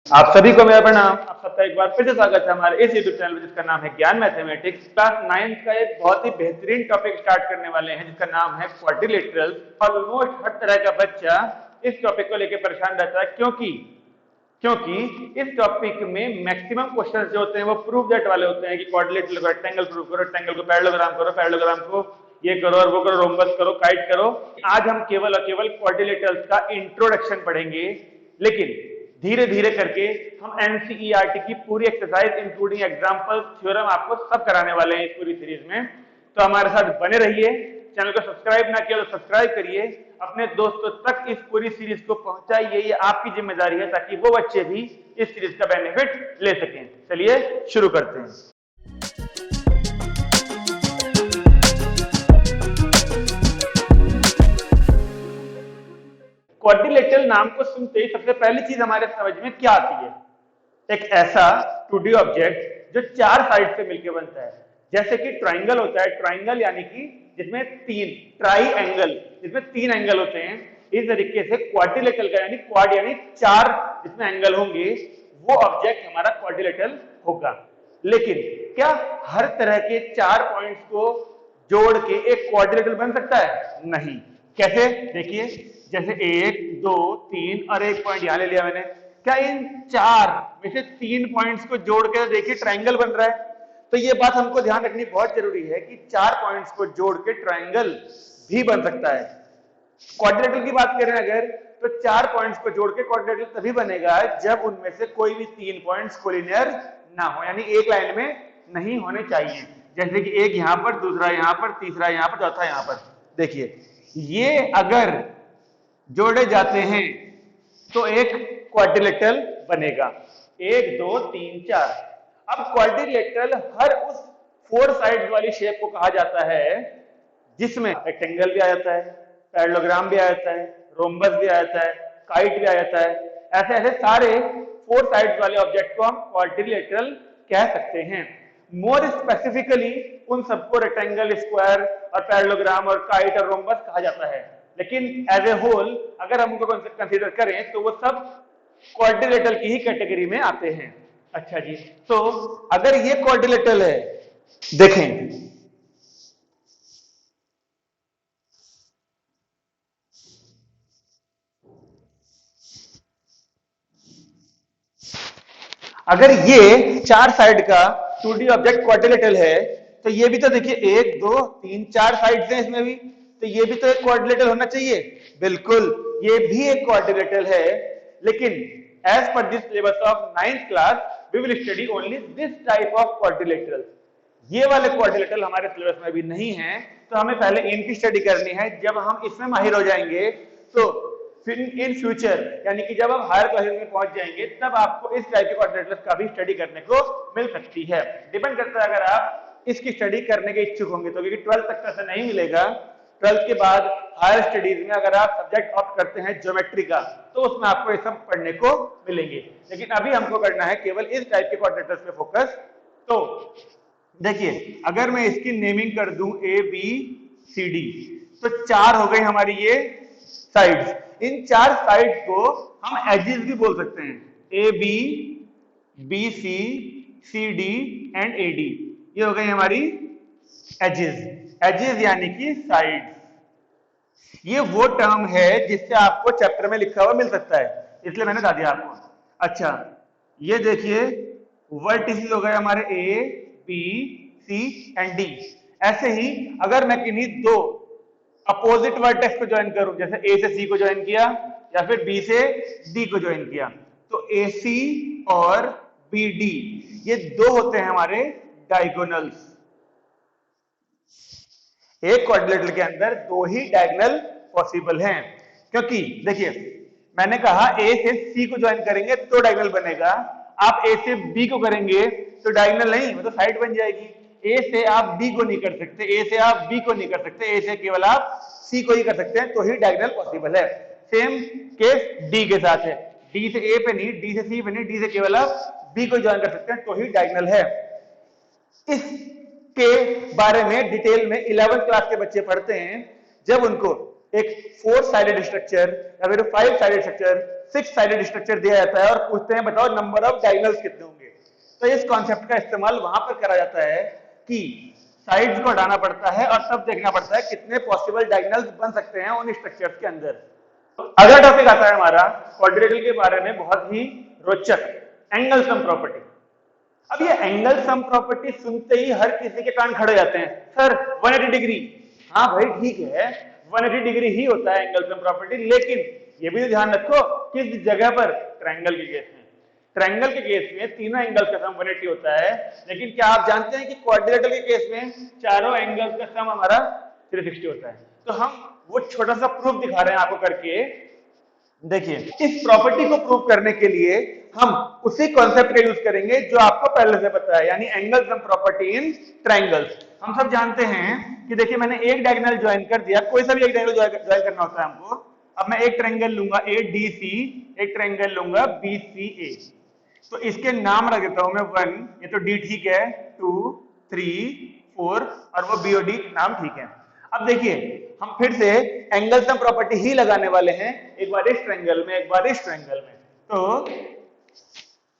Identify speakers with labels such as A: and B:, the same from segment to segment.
A: आप सभी को मेरा प्रणाम। आप सबका एक बार फिर से स्वागत है हमारे इस यूट्यूब चैनल जिसका नाम है ज्ञान मैथमेटिक्स। क्लास 9th का एक बहुत ही बेहतरीन टॉपिक स्टार्ट करने वाले हैं जिसका नाम है क्वाड्रिलेटरल। ऑलमोस्ट हर तरह का बच्चा इस टॉपिक को लेकर परेशान रहता है क्योंकि क्योंकि इस टॉपिक में मैक्सिमम क्वेश्चंस जो होते हैं वो प्रूफ दैट वाले होते हैं कि क्वाड्रिलेटरल को रेक्टेंगल प्रूव करो, रेक्टेंगल को पैरेललोग्राम करो, पैरेललोग्राम को ये करो और वो करो, रोम्बस करो, काइट करो। आज हम केवल और केवल क्वाड्रिलेटरल्स का इंट्रोडक्शन पढ़ेंगे, लेकिन धीरे धीरे करके हम एनसीईआरटी की पूरी एक्सरसाइज इंक्लूडिंग एग्जांपल, थ्योरम आपको सब कराने वाले हैं इस पूरी सीरीज में। तो हमारे साथ बने रहिए। चैनल को सब्सक्राइब ना किया तो सब्सक्राइब करिए, अपने दोस्तों तक इस पूरी सीरीज को पहुंचाइए। ये आपकी जिम्मेदारी है ताकि वो बच्चे भी इस सीरीज का बेनिफिट ले सकें। चलिए शुरू करते हैं। क्वाड्रिलेटरल नाम को सुनते ही सबसे पहली चीज हमारे समझ में क्या आती है? एक ऐसा 2D ऑब्जेक्ट जो चार साइड से मिलकर बनता है, जैसे कि ट्राइंगल होता है। ट्राइंगल यानी कि जिसमें तीन, ट्राई एंगल जिसमें तीन एंगल होते हैं। इस तरीके से क्वाड्रिलेटरल का यानी क्वाड यानी चार जिसमें एंगल होंगे, वो ऑब्जेक्ट हमारा क्वाड्रिलेटरल होगा। लेकिन क्या हर तरह के चार पॉइंट्स को जोड़ के एक क्वाड्रिलेटरल बन सकता है? नहीं। कैसे? देखिए, जैसे 1, 2, 3 और एक पॉइंट यहां ले लिया मैंने। क्या इन चार में से तीन पॉइंट्स को जोड़ के देखिए ट्राइंगल बन रहा है? तो ये बात हमको ध्यान रखनी बहुत जरूरी है कि चार पॉइंट्स को जोड़ के ट्राइंगल भी बन सकता है। क्वाड्रिलेटरल की बात करें अगर, तो चार पॉइंट्स को जोड़ के क्वाड्रिलेटरल तभी बनेगा जब उनमें से कोई भी तीन पॉइंट्स कोलिनियर ना हो, यानी एक लाइन में नहीं होने चाहिए। जैसे कि एक यहां पर, दूसरा यहां पर, तीसरा यहां पर, चौथा यहां पर। देखिए, ये अगर जोड़े जाते हैं तो एक क्वाड्रिलेटरल बनेगा। 1, 2, 3, 4। अब क्वाड्रिलेटरल हर उस फोर साइड्स वाली शेप को कहा जाता है जिसमें रेक्टेंगल भी आ जाता है, पैरेललोग्राम भी आ जाता है, रोम्बस भी आ जाता है, काइट भी आ जाता है। ऐसे ऐसे सारे फोर साइड्स वाले ऑब्जेक्ट को हम क्वाड्रिलेटरल कह सकते हैं। मोर स्पेसिफिकली उन सबको रेक्टेंगल, स्क्वायर और पैरेललोग्राम और काइट और रोम्बस कहा जाता है। लेकिन एज ए होल अगर हम उनको कंसीडर करें तो वो सब क्वाड्रिलेटरल की ही कैटेगरी में आते हैं। अच्छा जी, तो अगर ये क्वाड्रिलेटरल है, देखें अगर ये चार साइड का 2D ऑब्जेक्ट क्वाड्रिलेटरल है, तो ये भी तो देखिए 1, 2, 3, 4 साइड्स हैं इसमें भी, तो ये भी तो एक क्वाड्रिलेटरल होना चाहिए। बिल्कुल, ये भी एक क्वाड्रिलेटरल है। लेकिन as per this syllabus of 9th class we will study only this type of quadrilateral. ये वाले क्वाड्रिलेटरल हमारे सिलेबस में भी नहीं है, तो हमें पहले इनकी स्टडी करनी है। जब हम इसमें माहिर हो जाएंगे तो फिर इन फ्यूचर यानी कि जब आप हायर क्लासेस में पहुंच जाएंगे तब आपको इस टाइप के क्वाड्रिलेटरल्स का भी स्टडी करने को मिल सकती है। डिपेंड करता है अगर आप इसकी स्टडी करने के इच्छुक होंगे तो, क्योंकि 12th तक ऐसा नहीं मिलेगा। 12th के बाद हायर स्टडीज में अगर आप सब्जेक्ट ऑप्ट करते हैं ज्योमेट्री का, तो उसमें आपको ये सब पढ़ने को मिलेंगे। लेकिन अभी हमको करना है केवल इस टाइप के क्वाड्रिलेटरल्स पे फोकस। तो देखिए, अगर मैं इसकी नेमिंग कर दूं ए बी सी डी, तो चार हो गई हमारी ये साइड्स। इन चार साइड्स को हम एजेस भी बोल सकते हैं, A B, B C, C D and A D. ये हो गई हमारी एजेस। एजेस यानी कि साइड्स। ये वो टर्म है जिससे आपको चैप्टर में लिखा हुआ मिल सकता है, इसलिए मैंने बता दिया आपको। अच्छा, ये देखिए वर्टिसेस हो गए हमारे A B C and D. ऐसे ही अगर मैं किन्हीं दो अपोजिट वर्टेक्स को ज्वाइन करूं, जैसे ए से सी को ज्वाइन किया या फिर बी से डी को ज्वाइन किया, तो ए सी और बी डी ये दो होते हैं हमारे डायगोनल्स। एक क्वाड्रिलेटरल के अंदर दो ही डायगोनल पॉसिबल हैं, क्योंकि देखिए मैंने कहा ए से सी को ज्वाइन करेंगे तो डायगोनल बनेगा। आप ए से बी को करेंगे तो डायगोनल नहीं, मतलब साइड बन जाएगी। ए से आप बी को नहीं कर सकते, ए से आप बी को नहीं कर सकते, ए से केवल आप सी को ही कर सकते हैं, तो ही डायगोनल पॉसिबल है। सेम केस डी के साथ है, डी से ए पे नहीं, डी से सी पे नहीं, डी से केवल आप बी को ज्वाइन कर सकते हैं, तो ही डायगोनल है। इसके बारे में डिटेल में 11th क्लास के बच्चे पढ़ते हैं जब उनको एक 4 साइडेड स्ट्रक्चर या फिर 5 साइडेड स्ट्रक्चर, 6 साइडेड स्ट्रक्चर दिया जाता है और पूछते हैं बताओ नंबर ऑफ डायगोनल्स कितने होंगे। तो इस कॉन्सेप्ट का इस्तेमाल वहां पर करा जाता है कि साइड्स को हटाना पड़ता है और तब देखना पड़ता है कितने पॉसिबल डायगोनल्स बन सकते हैं उन स्ट्रक्चर्स के अंदर। अगला टॉपिक आता है हमारा क्वाड्रिलेटरल के बारे में, बहुत ही रोचक, एंगल सम प्रॉपर्टी। अब ये एंगल सम प्रॉपर्टी सुनते ही हर किसी के कान खड़े जाते हैं, सर 180 डिग्री। हाँ भाई ठीक है, 180 डिग्री ही होता है एंगल सम प्रॉपर्टी, लेकिन ये भी ध्यान रखो किस जगह पर, ट्रायंगल के केस में। ट्रायंगल के केस में तीनों एंगल का सम 180 होता है, लेकिन क्या आप जानते हैं कि क्वाड्रिलेटरल के केस में चारों एंगल्स का सम हमारा 360 होता है। तो हम वो छोटा सा प्रूफ दिखा रहे हैं आपको करके। देखिए, इस प्रॉपर्टी को प्रूव करने के लिए हम उसी कॉन्सेप्ट का यूज करेंगे जो आपको पहले से पता है, यानी angle sum property in triangles. हम सब जानते हैं कि देखिए मैंने एक डायगोनल ज्वाइन कर दिया, कोई सा भी एक डायगोनल ज्वाइन करना होता है हमको। अब मैं एक ट्रायंगल लूंगा ADC, एक ट्रायंगल लूंगा BCA, तो इसके नाम रख देता हूं मैं 1, ये तो D ठीक है, 2, 3, 4 और वो BOD नाम ठीक है। अब देखिए हम फिर से एंगल सम प्रॉपर्टी ही लगाने वाले हैं, एक बार इस ट्रायंगल में एक बार इस ट्रायंगल में। तो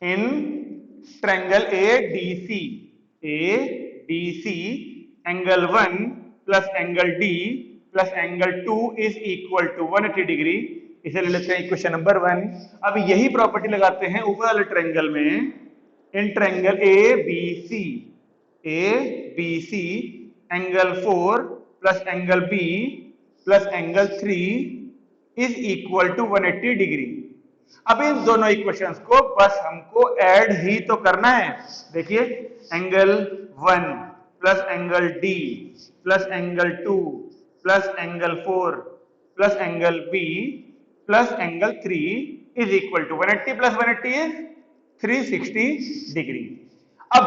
A: in triangle ADC angle 1 plus angle D plus angle 2 is equal to 180 degree. इसे ले लेते हैं इक्वेशन नंबर 1। अब यही प्रॉपर्टी लगाते हैं ऊपर वाले ट्रायंगल में, in triangle ABC angle 4 plus angle B plus angle 3 is equal to 180 degree. अब इन दोनों इक्वेशंस को बस हमको ऐड ही तो करना है। देखिए angle 1 plus angle D plus angle 2 plus angle 4 plus angle B plus angle 3 is equal to 180 plus 180 is 360 degree. अब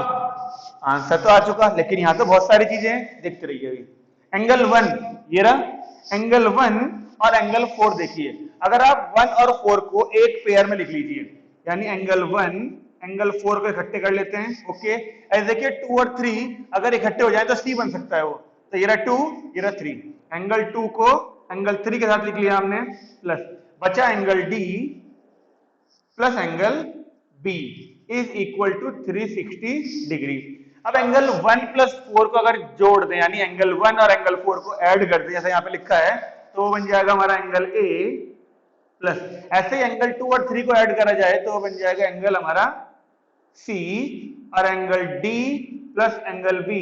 A: आंसर तो आ चुका, लेकिन यहां तो बहुत सारी चीजें देखते रहिए। एंगल 1 ये रहा, एंगल 1 और एंगल 4 देखिए, अगर आप 1 और 4 को एक पेयर में लिख लीजिए, यानी एंगल 1 एंगल 4 को इकट्ठे कर लेते हैं। ओके, ऐसे देखिए 2 और 3 अगर इकट्ठे हो जाए तो C बन सकता है वो, तो ये रहा 2 ये रहा 3, एंगल 2 को एंगल 3 के साथ लिख लिया हमने, प्लस बचा angle D plus angle B is equal to 360 degree. अब एंगल 1 प्लस 4 को अगर जोड़ दें, यानी एंगल 1 और एंगल 4 को ऐड कर दें जैसे यहाँ पे लिखा है, तो वो बन जाएगा हमारा एंगल A प्लस, ऐसे ही एंगल 2 और 3 को ऐड करा जाए तो वो बन जाएगा एंगल हमारा C और angle D plus angle B,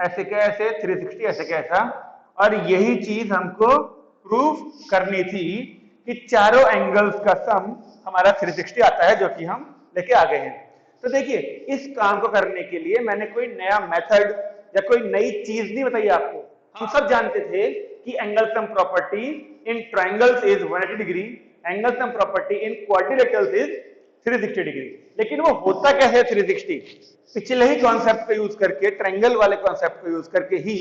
A: ऐसे क्या ऐसे 360 ऐसे क्या ऐसा। और यही चीज हमको प्रूफ करनी थी कि चारों एंगल्स का सम हमारा 360 आता है, जो कि हम लेके आ गए हैं। तो देखिए इस काम को करने के लिए मैंने कोई नया मेथड या कोई नई चीज नहीं बताई आपको। हम सब जानते थे कि angle sum property in triangles is 180 degree, angle sum property in quadrilaterals is 360 degree, लेकिन वो होता कैसे है 360? पिछले ही कॉन्सेप्ट को यूज करके, ट्रायंगल वाले कॉन्सेप्ट को यूज करके ही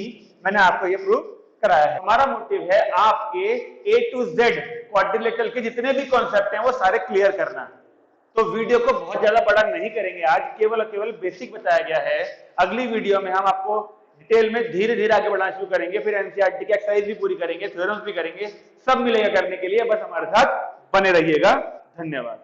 A: मैंने आपको ये प्रूव कराया है। हमारा मोटिव है आपके A to Z क्वाड्रिलेटरल के जितने भी कॉन्सेप्ट हैं वो सारे क्लियर करना। तो वीडियो को बहुत ज्यादा बड़ा नहीं करेंगे आज, केवल और केवल बेसिक बताया गया है। अगली वीडियो में हम आपको डिटेल में धीरे धीरे आगे बढ़ाना शुरू करेंगे, फिर एनसीईआरटी की एक्सरसाइज भी पूरी करेंगे, थ्योरम्स भी करेंगे, सब मिलेगा करने के लिए। बस हमारे साथ बने रहिएगा। धन्यवाद।